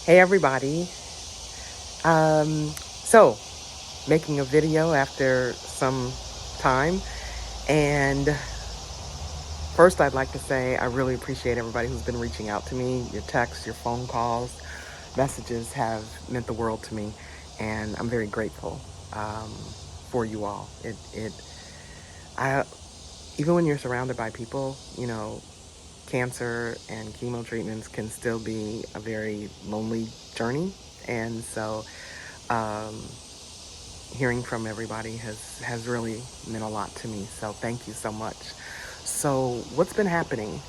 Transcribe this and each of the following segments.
Hey everybody. So making a video after some time, and first I'd like to say I really appreciate everybody who's been reaching out to me. Your texts, your phone calls, messages have meant the world to me, and I'm very grateful for you all. I even when you're surrounded by people, cancer and chemo treatments can still be a very lonely journey, and so um, hearing from everybody has really meant a lot to me. So thank you so much. So what's been happening?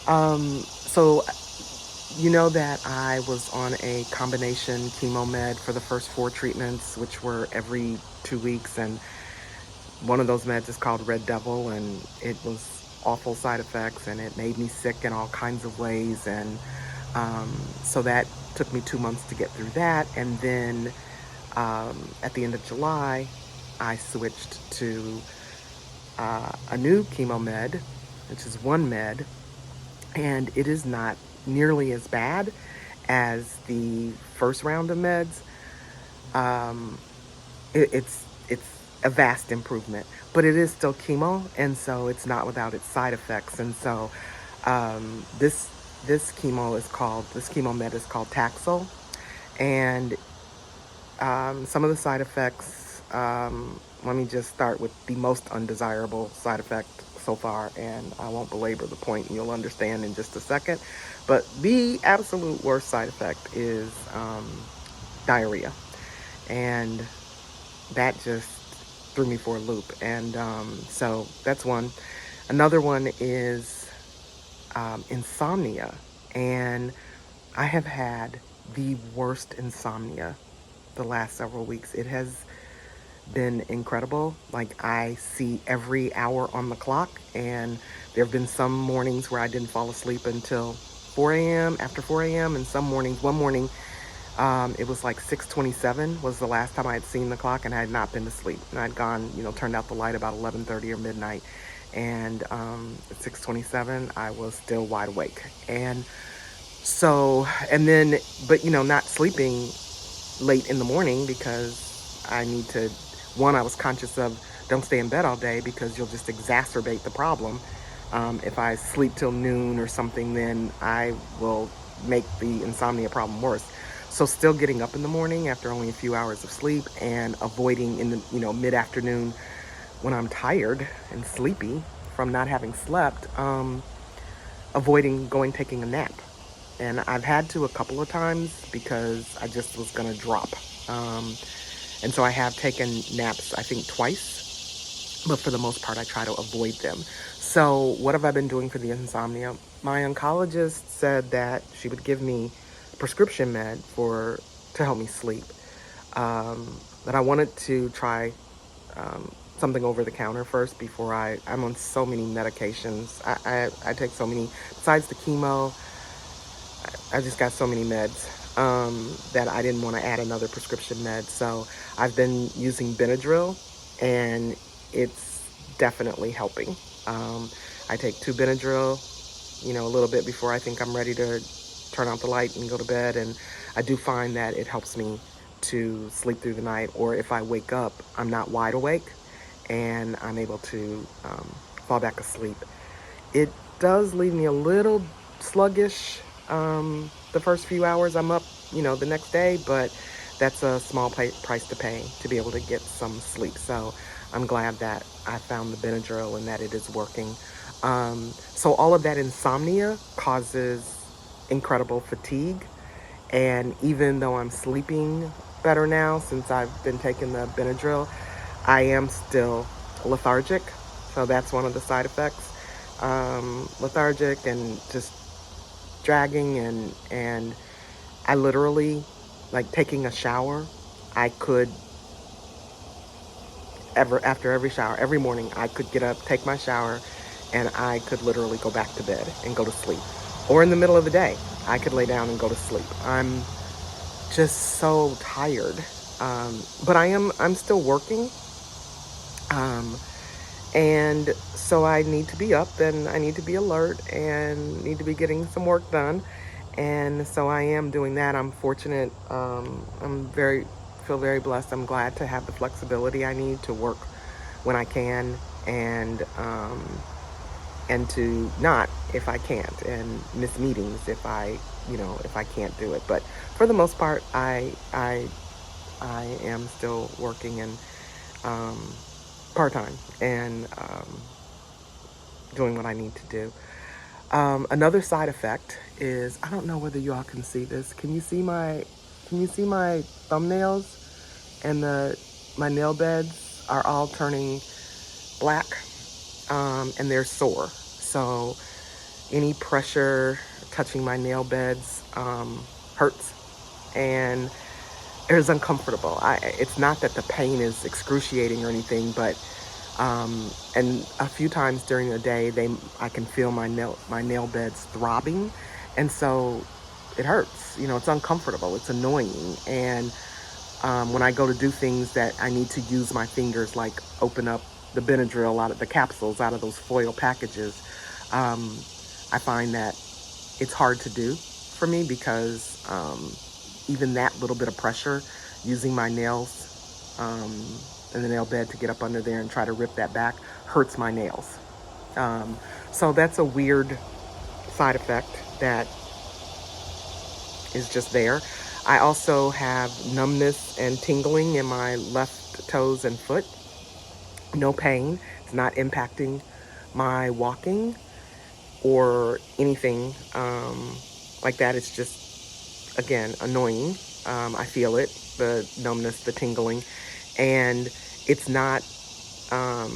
So you know that I was on a combination chemo med for the first 4 treatments, which were every 2 weeks, and one of those meds is called Red Devil, and it was awful side effects, and it made me sick in all kinds of ways, and so that took me 2 months to get through that, and then at the end of July, I switched to a new chemo med, which is one med, and it is not nearly as bad as the first round of meds. Um, it's a vast improvement, but it is still chemo, and so it's not without its side effects. And so this chemo med is called Taxol, and some of the side effects, let me just start with the most undesirable side effect so far, and I won't belabor the point, and you'll understand in just a second. But the absolute worst side effect is diarrhea, and that just threw me for a loop. And so that's one. Another one is insomnia, and I have had the worst insomnia the last several weeks. It has been incredible. Like, I see every hour on the clock, and there have been some mornings where I didn't fall asleep until 4 a.m., after 4 a.m., and some mornings, one morning, it was like 6:27 was the last time I had seen the clock, and I had not been to sleep. And I'd gone, turned out the light about 11:30 or midnight, and at 6:27, I was still wide awake. And so, and then, but not sleeping late in the morning because I need to, one, I was conscious of don't stay in bed all day because you'll just exacerbate the problem. If I sleep till noon or something, then I will make the insomnia problem worse. So still getting up in the morning after only a few hours of sleep, and avoiding in the, mid-afternoon when I'm tired and sleepy from not having slept, avoiding taking a nap. And I've had to a couple of times because I just was going to drop. And so I have taken naps, I think, twice, but for the most part, I try to avoid them. So what have I been doing for the insomnia? My oncologist said that she would give me prescription med to help me sleep. But I wanted to try something over the counter first before I'm on so many medications. I take so many, besides the chemo, I just got so many meds that I didn't want to add another prescription med. So I've been using Benadryl, and it's definitely helping. I take 2 Benadryl, a little bit before I think I'm ready to turn out the light and go to bed. And I do find that it helps me to sleep through the night, or if I wake up, I'm not wide awake and I'm able to fall back asleep. It does leave me a little sluggish the first few hours I'm up, the next day, but that's a small price to pay to be able to get some sleep. So I'm glad that I found the Benadryl and that it is working. So all of that insomnia causes incredible fatigue. And even though I'm sleeping better now since I've been taking the Benadryl, I am still lethargic. So that's one of the side effects. Lethargic and just dragging, and I literally, like, taking a shower, I could after every shower, every morning, I could get up, take my shower, and I could literally go back to bed and go to sleep. Or in the middle of the day, I could lay down and go to sleep. I'm just so tired. But I'm still working. And so I need to be up and I need to be alert and need to be getting some work done. And so I am doing that. I'm fortunate. Feel very blessed. I'm glad to have the flexibility I need to work when I can, and to not if I can't, and miss meetings if I can't do it. But for the most part, I am still working, and um, part time, and doing what I need to do. Another side effect is, I don't know whether y'all can see this. Can you see my thumbnails, and my nail beds are all turning black, and they're sore. So any pressure touching my nail beds hurts, and it is uncomfortable. It's not that the pain is excruciating or anything, but and a few times during the day, I can feel my nail beds throbbing, and so it hurts. It's uncomfortable. It's annoying, and when I go to do things that I need to use my fingers, like open up the Benadryl out of the capsules out of those foil packages, um, I find that it's hard to do for me because even that little bit of pressure, using my nails in the nail bed to get up under there and try to rip that back, hurts my nails. Um, so that's a weird side effect that is just there. I also have numbness and tingling in my left toes and foot. No pain. It's not impacting my walking or anything like that. It's just, again, annoying. I feel it, the numbness, the tingling, and it's not um,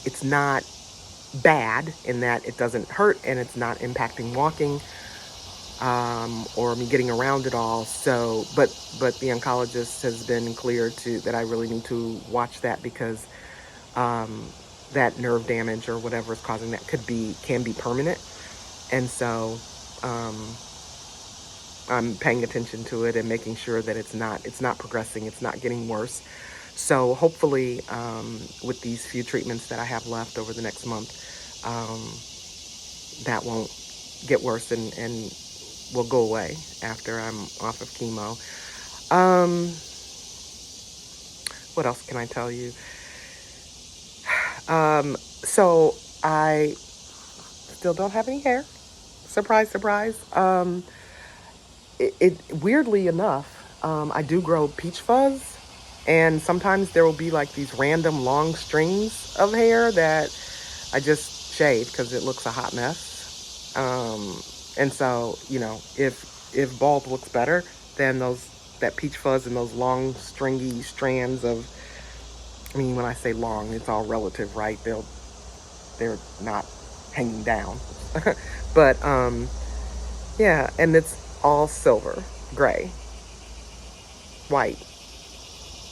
it's not bad in that it doesn't hurt and it's not impacting walking, or me getting around at all. So, but the oncologist has been clear to that I really need to watch that because um, that nerve damage or whatever is causing that can be permanent, and so um, I'm paying attention to it and making sure that it's not progressing, it's not getting worse. So hopefully, with these few treatments that I have left over the next month, that won't get worse and will go away after I'm off of chemo. Um, what else can I tell you? So I still don't have any hair. Surprise, surprise. It weirdly enough, I do grow peach fuzz, and sometimes there will be like these random long strings of hair that I just shave because it looks a hot mess. And so, if bald looks better, then that peach fuzz and those long stringy strands of, I mean, when I say long, it's all relative, right? They're not hanging down. But yeah, and it's all silver, gray, white,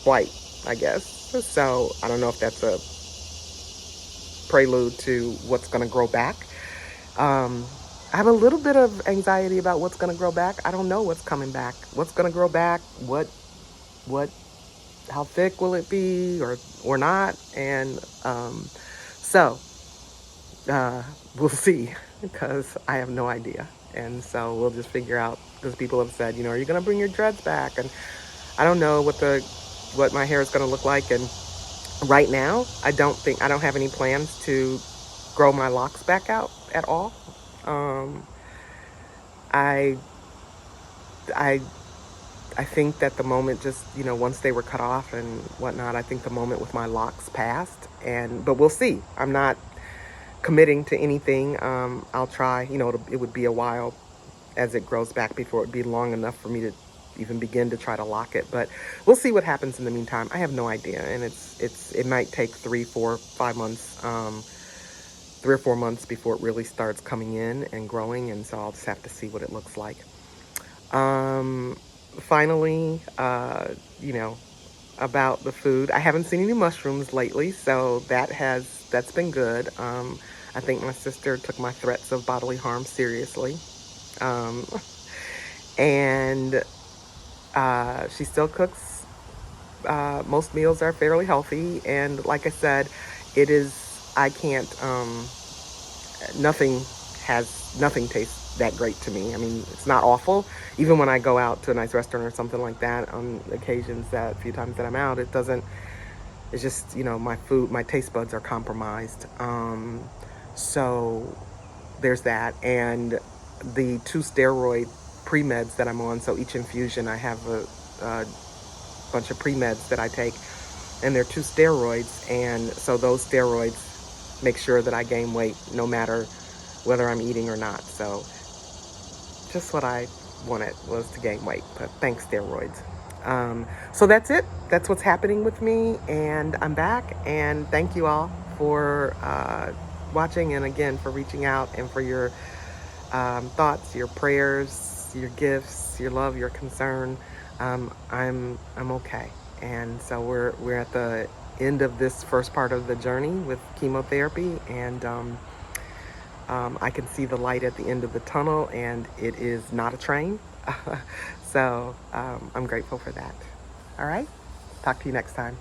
white, I guess. So I don't know if that's a prelude to what's going to grow back. I have a little bit of anxiety about what's going to grow back. I don't know what's coming back. What's going to grow back? What? How thick will it be, or not? And so we'll see because I have no idea. And so we'll just figure out, because people have said, are you going to bring your dreads back? And I don't know what my hair is going to look like. And right now, I don't have any plans to grow my locks back out at all. I I I think that the moment, just once they were cut off and whatnot, I think the moment with my locks passed. But we'll see. I'm not committing to anything. I'll try. It would be a while as it grows back before it'd be long enough for me to even begin to try to lock it. But we'll see what happens in the meantime. I have no idea, and it might take 3, 4, 5 months, 3 or 4 months before it really starts coming in and growing. And so I'll just have to see what it looks like. Finally, about the food, I haven't seen any mushrooms lately, so that's been good. I think my sister took my threats of bodily harm seriously. Um, and she still cooks. Most meals are fairly healthy, and like I said, it is, I can't, nothing nothing tastes that great to me. I mean, it's not awful. Even when I go out to a nice restaurant or something like that, on occasions, that few times that I'm out, it doesn't, it's just, my food, my taste buds are compromised. So there's that. And the 2 steroid pre-meds that I'm on, so each infusion I have a bunch of pre-meds that I take, and they're 2 steroids, and so those steroids make sure that I gain weight no matter whether I'm eating or not. So just what I wanted was to gain weight, but thanks steroids. So that's it. That's what's happening with me, and I'm back. And thank you all for watching, and again for reaching out, and for your thoughts, your prayers, your gifts, your love, your concern. I'm okay, and so we're at the end of this first part of the journey with chemotherapy, and I can see the light at the end of the tunnel, and it is not a train. So I'm grateful for that. All right, talk to you next time.